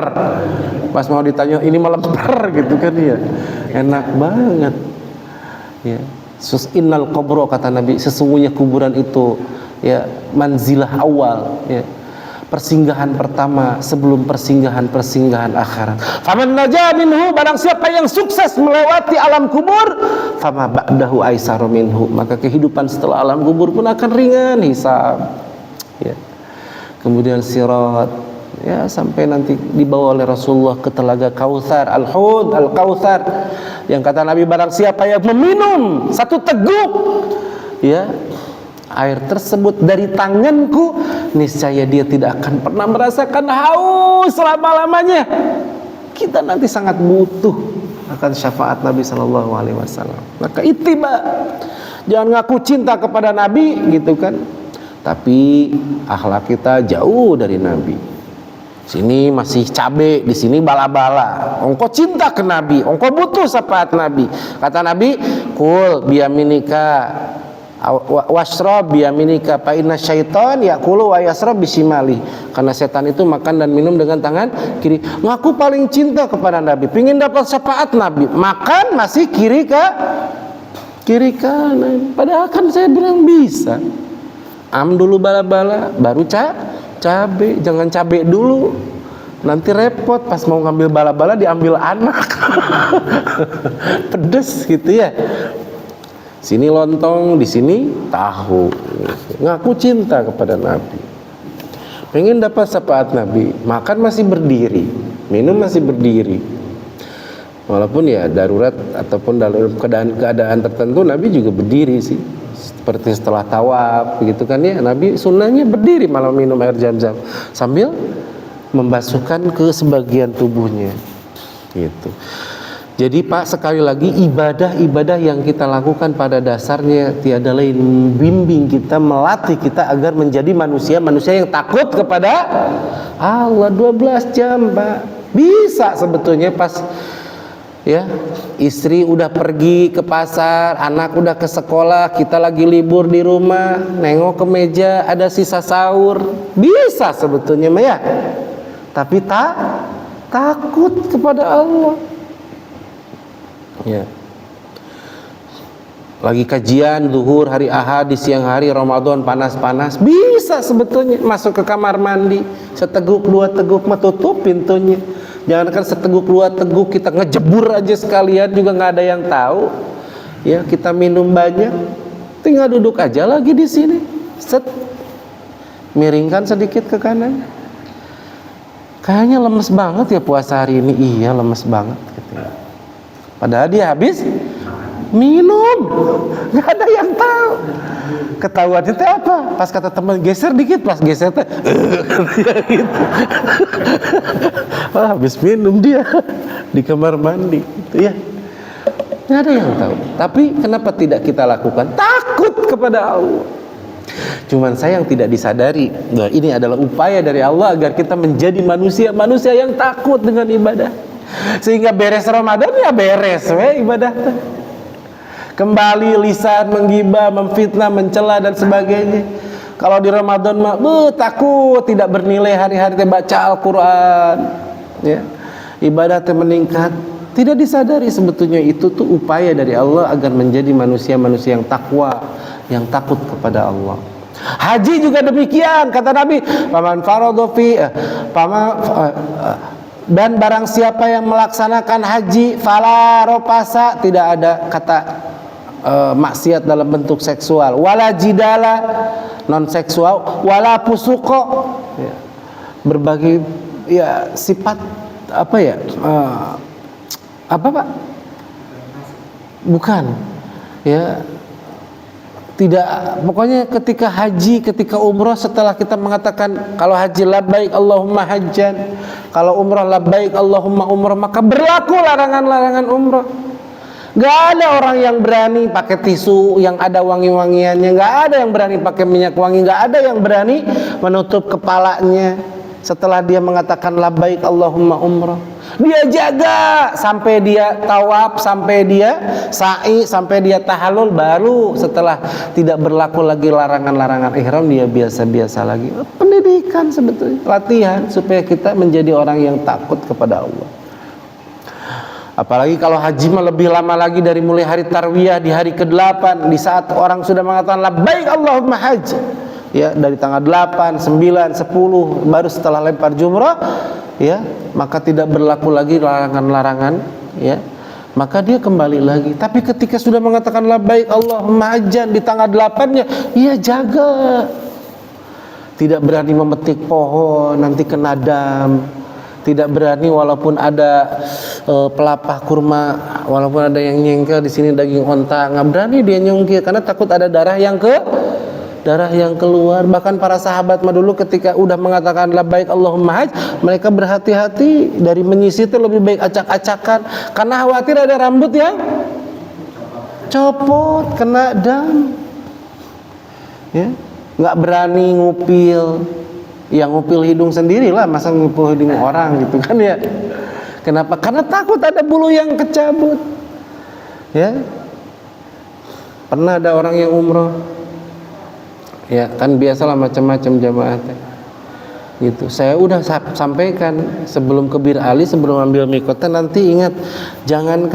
S1: Pas mau ditanya ini mah lemper gitu kan ya. Enak banget. Ya. Innal qabro, kata Nabi, sesungguhnya kuburan itu ya manzilah awal, ya, persinggahan pertama sebelum persinggahan akhirat. Faman naja minhu, barang siapa yang sukses melewati alam kubur, fama ba'dahu aisaru minhu, maka kehidupan setelah alam kubur pun akan ringan hisab, ya. Kemudian sirat, ya, sampai nanti dibawa oleh Rasulullah ke telaga Kautsar, al-Hud, al-Kautsar, yang kata Nabi barang siapa yang meminum satu teguk, ya, air tersebut dari tanganku, niscaya dia tidak akan pernah merasakan haus selama-lamanya. Kita nanti sangat butuh akan syafaat Nabi Sallallahu Alaihi Wasallam. Maka ittiba, jangan ngaku cinta kepada Nabi gitu kan, tapi akhlak kita jauh dari Nabi. Sini masih cabe, di sini bala-bala. Engkau cinta ke Nabi, engkau butuh syafaat Nabi. Kata Nabi, kul biyaminika washrab biyaminika fa inna syaitan yaqulu wa yasrab bisimali. Karena setan itu makan dan minum dengan tangan kiri. Ngaku paling cinta kepada Nabi, pingin dapat syafaat Nabi, makan masih kiri ke kiri kanan. Padahal kan saya bilang bisa. Dulu bala-bala, baru cabe. Jangan cabe dulu, nanti repot. Pas mau ngambil bala-bala diambil anak. Pedes gitu ya. Sini lontong, di sini tahu. Ngaku cinta kepada Nabi, pengen dapat syafaat Nabi. Makan masih berdiri, minum masih berdiri. Walaupun ya darurat ataupun dalam keadaan tertentu, Nabi juga berdiri sih. Seperti setelah tawaf begitu kan ya, Nabi sunnahnya berdiri malah minum air Zam-Zam sambil membasuhkan ke sebagian tubuhnya gitu. Jadi Pak, sekali lagi, ibadah-ibadah yang kita lakukan pada dasarnya tiada lain membimbing kita, melatih kita agar menjadi manusia yang takut kepada Allah. 12 jam Pak, bisa sebetulnya pas ya istri udah pergi ke pasar, anak udah ke sekolah, kita lagi libur di rumah, nengok ke meja ada sisa sahur, bisa sebetulnya ya. Tapi takut kepada Allah. Ya. Lagi kajian zuhur hari Ahad di siang hari Ramadan panas-panas, bisa sebetulnya masuk ke kamar mandi, seteguk dua teguk tutup pintunya. Jangankan seteguk dua teguk, kita ngejebur aja sekalian juga nggak ada yang tahu. Ya, kita minum banyak, tinggal duduk aja lagi di sini. Set, miringkan sedikit ke kanan. Kayaknya lemes banget ya puasa hari ini. Iya, lemes banget gitu. Padahal dia habis minum, nggak ada yang tahu. Ketahuan itu apa? Pas kata teman geser dikit, pas geser teh, gitu. Habis minum dia di kamar mandi, gitu ya. Nggak ada yang tahu. Tapi kenapa tidak kita lakukan? Takut kepada Allah. Cuman sayang tidak disadari. Nah, ini adalah upaya dari Allah agar kita menjadi manusia yang takut dengan ibadah. Sehingga beres Ramadan ya beres ibadah. Kembali lisan menggibah, memfitnah, mencela dan sebagainya. Kalau di Ramadan mah takut tidak bernilai hari-hari baca Al-Qur'an. Ya. Ibadah meningkat. Tidak disadari sebetulnya itu tuh upaya dari Allah agar menjadi manusia yang takwa, yang takut kepada Allah. Haji juga demikian, kata Nabi, paman faradhu fi dan barang siapa yang melaksanakan haji fala rofasa, tidak ada kata maksiat dalam bentuk seksual, wala jidala non seksual, wala fusuko, ya, berbagai ya sifat apa ya apa Pak? Bukan ya, tidak, pokoknya ketika haji, ketika umrah, setelah kita mengatakan kalau haji labbaik Allahumma hajjan, kalau umrah labbaik Allahumma umrah, maka berlaku larangan-larangan umrah. Gak ada orang yang berani pakai tisu yang ada wangi-wangiannya, gak ada yang berani pakai minyak wangi, gak ada yang berani menutup kepalanya setelah dia mengatakan labbaik Allahumma umrah. Dia jaga sampai dia tawaf, sampai dia sa'i, sampai dia tahallul, baru setelah tidak berlaku lagi larangan-larangan ihram dia biasa-biasa lagi. Pendidikan sebetulnya, latihan supaya kita menjadi orang yang takut kepada Allah. Apalagi kalau haji mah lebih lama lagi, dari mulai hari tarwiyah di hari ke-8, di saat orang sudah mengatakan labbaik Allahumma hajj. Ya, dari tanggal 8, 9, 10, baru setelah lempar jumrah, ya, maka tidak berlaku lagi larangan-larangan, ya. Maka dia kembali lagi. Tapi ketika sudah mengatakan labbaik Allahumma hajjan di tanggal 8-nya, ia jaga. Tidak berani memetik pohon nanti kena dam. Tidak berani walaupun ada pelapah kurma, walaupun ada yang nyengkel di sini daging onta, nggak berani dia nyungkil karena takut ada darah yang keluar. Bahkan para sahabat mah dulu ketika udah mengatakan labbaik Allahumma hajj, mereka berhati-hati dari menyisir itu lebih baik acak-acakan karena khawatir ada rambut yang copot kena dam. Ya, nggak berani ngupil. Yang ngupil hidung sendirilah, masa ngupil hidung orang gitu kan ya. Kenapa? Karena takut ada bulu yang kecabut. Ya. Pernah ada orang yang umroh, ya kan biasalah macam-macam jamaah. gitu. Saya udah sampaikan sebelum ke Bir Ali, sebelum ambil mikotnya, nanti ingat jangan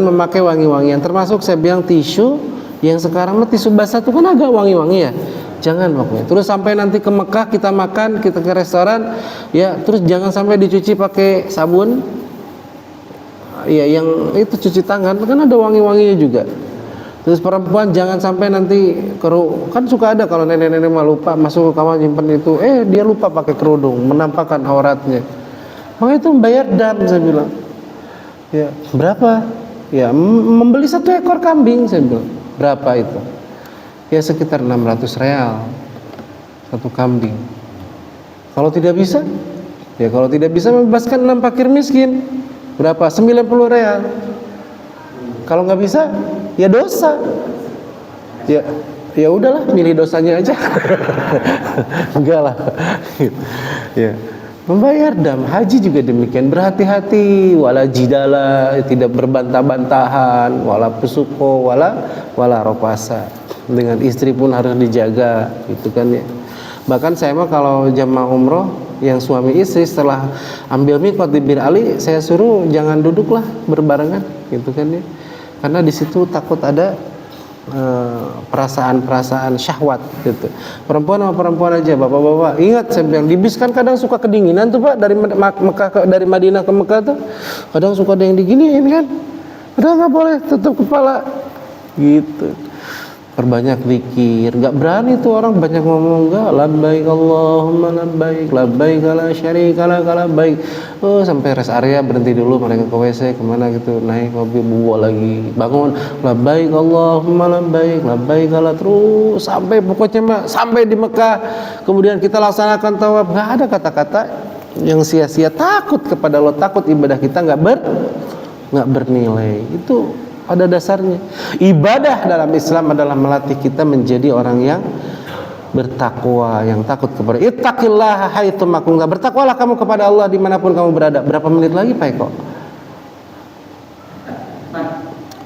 S1: memakai wangi-wangian, termasuk saya bilang tisu yang sekarang tisu basah itu kan agak wangi-wangi ya, jangan pokoknya. Terus sampai nanti ke Mekah kita makan, kita ke restoran ya, terus jangan sampai dicuci pakai sabun ya, yang itu cuci tangan kan ada wangi-wanginya juga. Terus perempuan jangan sampai nanti kan suka ada kalau nenek-nenek mah lupa masuk ke kamar nyimpen itu, dia lupa pakai kerudung, menampakkan auratnya. Maka itu membayar dam, saya bilang. Ya, berapa? Ya, membeli 1 ekor kambing, saya bilang. Berapa itu? Ya sekitar 600 real 1 kambing. Kalau tidak bisa membebaskan 6 fakir miskin. Berapa? 90 real. Kalau nggak bisa, ya dosa. Ya udahlah, milih dosanya aja. Enggak lah. Ya. Membayar dam. Haji juga demikian, berhati-hati, wala jidala, tidak berbantah-bantahan, wala pesuko, wala ropasa. Dengan istri pun harus dijaga, gitu kan ya. Bahkan saya mah kalau jamaah umroh yang suami istri setelah ambil mikot di Bir Ali, saya suruh jangan duduklah berbarengan, gitu kan ya. Karena di situ takut ada perasaan syahwat gitu. Perempuan sama perempuan aja, bapak-bapak. Ingat saya bilang di bis kan kadang suka kedinginan tuh Pak, dari Madinah ke Mekah tuh. Kadang suka ada yang diginiin kan. Udah enggak boleh tutup kepala. Gitu. Perbanyak zikir, enggak berani tuh orang banyak ngomong, enggak, labbaik Allahumma labbaik, labbaik la syarika lak labbaik. Sampai rest area berhenti dulu, mereka ke WC kemana gitu, naik mobil buah lagi, bangun, labbaik Allahumma labbaik, labbaik la, terus sampai pokoknya mah sampai di Mekah. Kemudian kita laksanakan tawaf, enggak ada kata-kata yang sia-sia, takut kepada Allah, takut ibadah kita enggak bernilai. Itu pada dasarnya ibadah dalam Islam adalah melatih kita menjadi orang yang bertakwa, yang takut kepada ittaqillaha haitsu ma kunta. Bertakwalah kamu kepada Allah dimanapun kamu berada. Berapa menit lagi Pak Eko?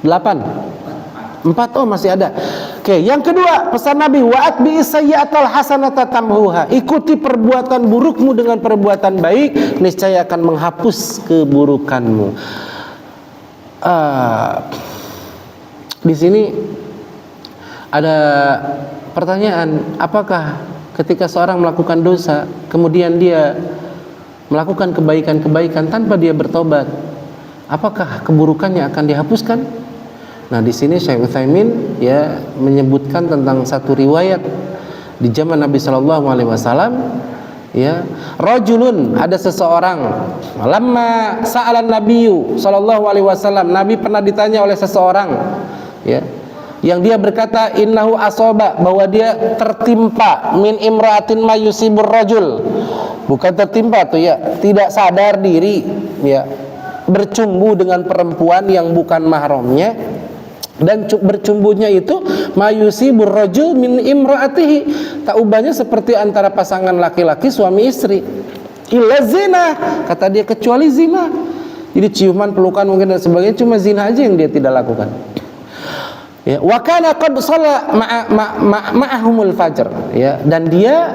S1: 8 4, masih ada. Oke, yang kedua pesan Nabi, wa'at bi sayyi'atal hasanata tamhuha. Ikuti perbuatan burukmu dengan perbuatan baik, niscaya akan menghapus keburukanmu. Di sini ada pertanyaan, apakah ketika seorang melakukan dosa kemudian dia melakukan kebaikan-kebaikan tanpa dia bertobat, apakah keburukannya akan dihapuskan? Nah, di sini Syekh Utsaimin ya menyebutkan tentang satu riwayat di zaman Nabi sallallahu alaihi wasallam. Ya, rajulun, ada seseorang, lamma sa'alan nabiyyu sallallahu alaihi wasallam, Nabi pernah ditanya oleh seseorang, ya, yang dia berkata innahu asaba, bahwa dia tertimpa min imra'atin mayusibur rajul, bukan tertimpa tuh ya, tidak sadar diri ya, bercumbu dengan perempuan yang bukan mahramnya. Dan bercumbunya itu mayusibur rajul min imraatihi, tak ubahnya seperti antara pasangan laki-laki suami istri. Illa zina, kata dia, kecuali zina. Jadi ciuman, pelukan mungkin dan sebagainya, cuma zina aja yang dia tidak lakukan. Ya, wa kana qad shalla ma'ahumul fajr, ya, dan dia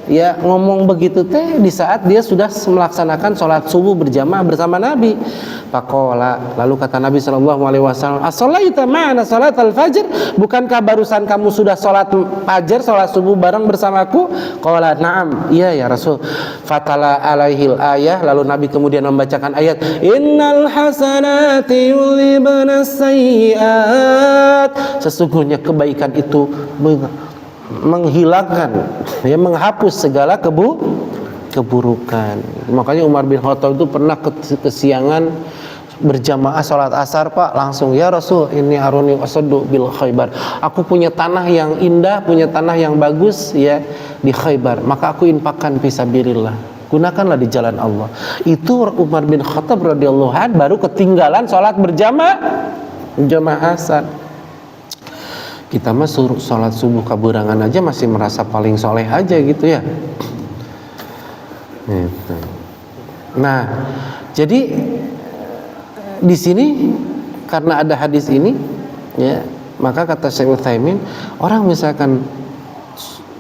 S1: ya ngomong begitu teh di saat dia sudah melaksanakan sholat subuh berjamaah bersama Nabi. Faqala, lalu kata Nabi sallallahu alaihi wasallam, as-shalaita ma'ana shalatal fajr, bukankah barusan kamu sudah sholat fajar, sholat subuh bareng bersamaku? Qala na'am, iya ya Rasul. Fatala alaihil ayah, lalu Nabi kemudian membacakan ayat, innal hasanati yudhibnas sayyi'at, sesungguhnya kebaikan itu menghilangkan, ya, menghapus segala keburukan. Makanya Umar bin Khattab itu pernah kesiangan berjamaah sholat asar Pak, langsung, ya Rasul, ini aruni wasadu bil Khaybar, aku punya tanah yang indah, punya tanah yang bagus ya di Khaybar, maka aku infakkan fisabilillah, gunakanlah di jalan Allah. Itu Umar bin Khattab radhiyallahu anhu baru ketinggalan sholat berjamaah asar. Kita mah suruh sholat subuh kaburangan aja masih merasa paling soleh aja gitu ya. Gitu. Nah, jadi di sini karena ada hadis ini, ya, maka kata Syekh Utsaimin, orang misalkan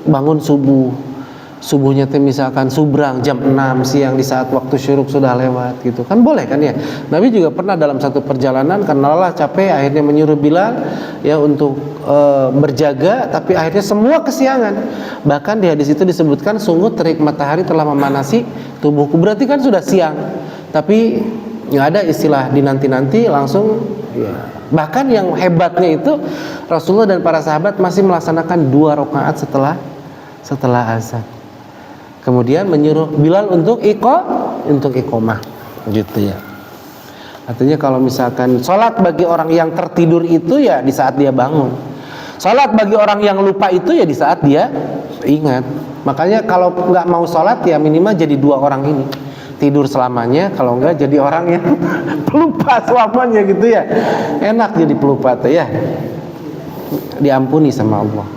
S1: bangun subuh, subuhnya teh misalkan subrang jam 6 siang di saat waktu syuruk sudah lewat gitu kan, boleh kan ya. Nabi juga pernah dalam satu perjalanan karena lelah capek akhirnya menyuruh Bilal ya untuk berjaga, tapi akhirnya semua kesiangan. Bahkan di hadis itu disebutkan sungguh terik matahari telah memanasi tubuhku, berarti kan sudah siang, tapi nggak ada istilah dinanti-nanti, langsung ya. Bahkan yang hebatnya itu Rasulullah dan para sahabat masih melaksanakan 2 rakaat setelah azan. Kemudian menyuruh Bilal untuk iqamah gitu ya. Artinya kalau misalkan sholat bagi orang yang tertidur itu ya di saat dia bangun. Sholat bagi orang yang lupa itu ya di saat dia ingat. Makanya kalau nggak mau sholat ya minimal jadi 2 orang ini. Tidur selamanya, kalau enggak jadi orang yang pelupa selamanya gitu ya. Enak jadi pelupa tuh ya. Diampuni sama Allah.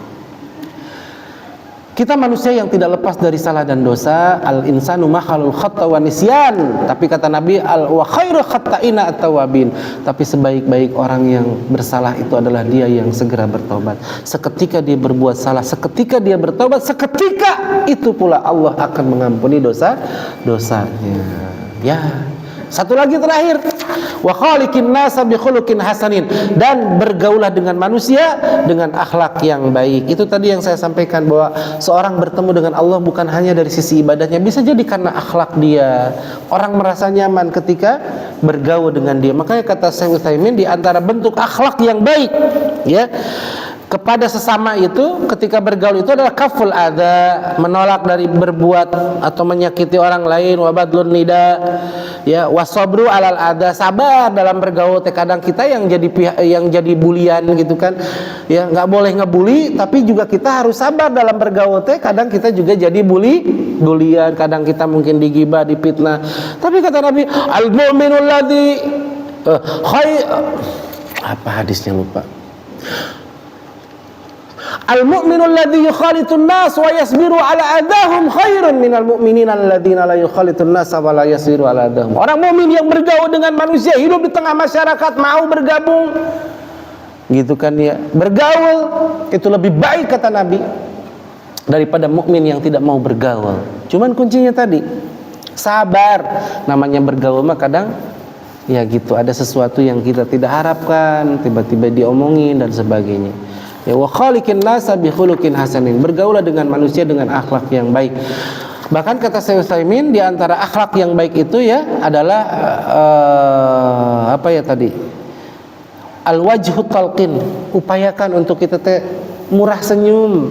S1: Kita manusia yang tidak lepas dari salah dan dosa. Al insanu makhlul khata wa nisyan. Tapi kata Nabi, al wa khairu khata'ina at-tawabin. Tapi sebaik-baik orang yang bersalah itu adalah dia yang segera bertobat. Seketika dia berbuat salah, seketika dia bertobat, seketika itu pula Allah akan mengampuni dosanya. Ya. Satu lagi terakhir, wa khaliqin nasa bi khuluqin hasanin, dan bergaulah dengan manusia dengan akhlak yang baik. Itu tadi yang saya sampaikan, bahwa seorang bertemu dengan Allah bukan hanya dari sisi ibadahnya, bisa jadi karena akhlak dia. Orang merasa nyaman ketika bergaul dengan dia. Makanya kata Syekh Utsaimin, di antara bentuk akhlak yang baik ya kepada sesama itu ketika bergaul itu adalah kaful adza, menolak dari berbuat atau menyakiti orang lain, wa badlun nida ya, wasabru alal adza, sabar dalam bergaul. Kadang kita yang jadi bulian gitu kan ya, nggak boleh ngebully, tapi juga kita harus sabar dalam bergaul. Kadang kita juga jadi bulian, kadang kita mungkin digibah, dipitnah. Tapi kata Nabi, al mu'minul ladzi apa hadisnya lupa, al-mu'minul ladzi yukhalitun nas wa yasbiru ala adahum khairun minal mu'minina alladzina la yukhalitun nas wa la yasbiru ala adahum. Orang mukmin yang bergaul dengan manusia, hidup di tengah masyarakat, mau bergabung gitu kan ya, bergaul itu lebih baik kata Nabi daripada mukmin yang tidak mau bergaul. Cuman kuncinya tadi sabar. Namanya bergaul mah kadang ya gitu, ada sesuatu yang kita tidak harapkan, tiba-tiba diomongin dan sebagainya. Ya, wa khaliqin nasa bi khuluqin hasanin, bergaulah dengan manusia dengan akhlak yang baik. Bahkan kata Syekh Utsaimin, di antara akhlak yang baik itu ya adalah apa ya tadi? Al wajhu talqin, upayakan untuk kita murah senyum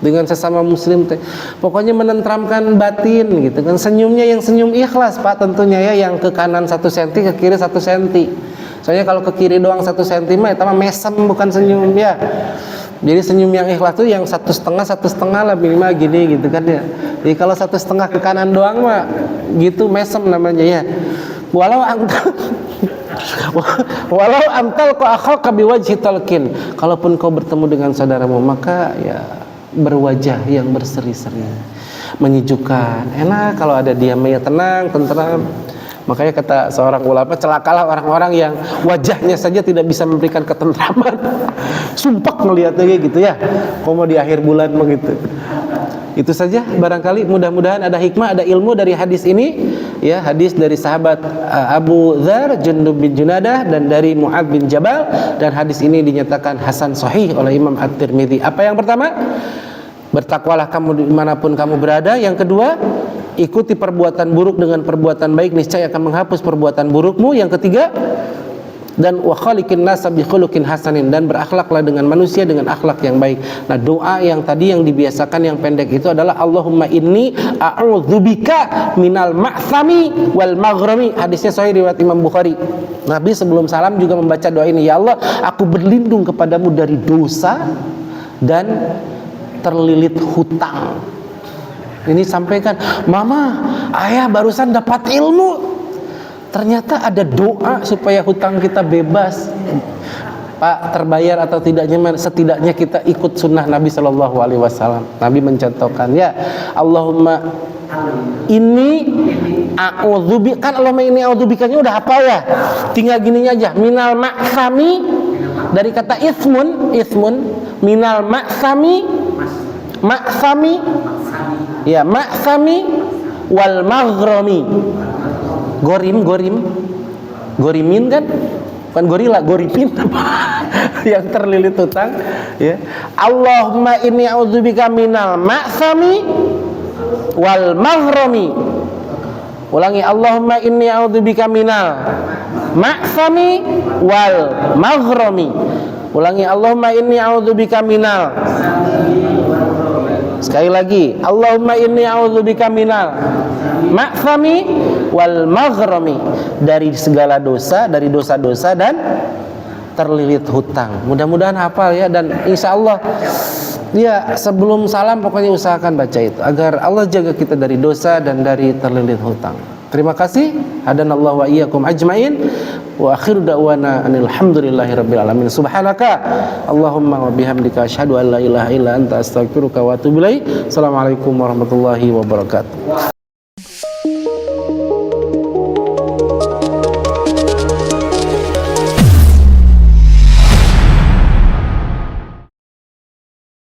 S1: dengan sesama muslim teh. Pokoknya menenteramkan batin gitu kan. Senyumnya yang senyum ikhlas Pak, tentunya ya, yang ke kanan 1 cm, ke kiri 1 cm. Soalnya kalau ke kiri doang 1 cm itu mah mesem, bukan senyum ya. Jadi senyum yang ikhlas tuh yang 1,5 lah minimal gini gitu kan ya. Jadi kalau 1,5 ke kanan doang mah gitu mesem namanya ya. Walau antal ko akhaka biwajhi talqin, kalaupun kau bertemu dengan saudaramu maka ya berwajah yang berseri-seri, menyejukkan. Enak kalau ada diamnya tenang, tentram. Makanya kata seorang ulama, celakalah orang-orang yang wajahnya saja tidak bisa memberikan ketentraman. Sumpah ngelihatnya kayak gitu ya. Kok mau di akhir bulan begitu. Itu saja barangkali, mudah-mudahan ada hikmah, ada ilmu dari hadis ini ya, hadis dari sahabat Abu Dzar Jundub bin Junadah dan dari Mu'adz bin Jabal, dan hadis ini dinyatakan hasan sahih oleh Imam At-Tirmidzi. Apa yang pertama? Bertakwalah kamu dimanapun kamu berada. Yang kedua, ikuti perbuatan buruk dengan perbuatan baik, niscaya akan menghapus perbuatan burukmu. Yang ketiga, dan wa khaliqin nasa bi khuluqin hasanin, dan berakhlaklah dengan manusia dengan akhlak yang baik. Nah, doa yang tadi yang dibiasakan yang pendek itu adalah Allahumma inni a'udzubika minal ma'thami wal maghrami. Hadisnya sahih riwayat Imam Bukhari. Nabi sebelum salam juga membaca doa ini, ya Allah, aku berlindung kepadamu dari dosa dan terlilit hutang. Ini sampaikan, mama, ayah barusan dapat ilmu. Ternyata ada doa supaya hutang kita bebas. Pak, terbayar atau tidaknya, setidaknya kita ikut sunnah Nabi Shallallahu Alaihi Wasallam. Nabi mencontohkan, ya Allahumma ini a'udzubika, kan Allahumma ini a'udzubikanya udah hafal ya. Tinggal gininya aja, minal ma'sami, dari kata ismun, minal ma'sami Ya, ma'thami wal maghrami. Gorimin kan? Bukan gorila, goripin yang terlilit hutang, ya. Allahumma inni a'udzubika minal ma'thami wal maghrami. Ulangi, Allahumma inni a'udzubika minal ma'thami wal maghrami. Ulangi, Allahumma inni a'udzubika minal. Sekali lagi, Allahumma inni a'udzubika minal ma'thami wal maghrami, dari segala dosa, dari dosa-dosa dan terlilit hutang. Mudah-mudahan hafal ya, dan insya Allah ya sebelum salam pokoknya usahakan baca itu agar Allah jaga kita dari dosa dan dari terlilit hutang. Terima kasih. Hadanallahu wa iyyakum ajmain. Wa akhiru da'wana alhamdulillahi rabbil alamin. Subhanaka Allahumma wa bihamdika asyhadu an la ilaha illa anta astaghfiruka wa atubu ilaik. Assalamualaikum warahmatullahi wabarakatuh.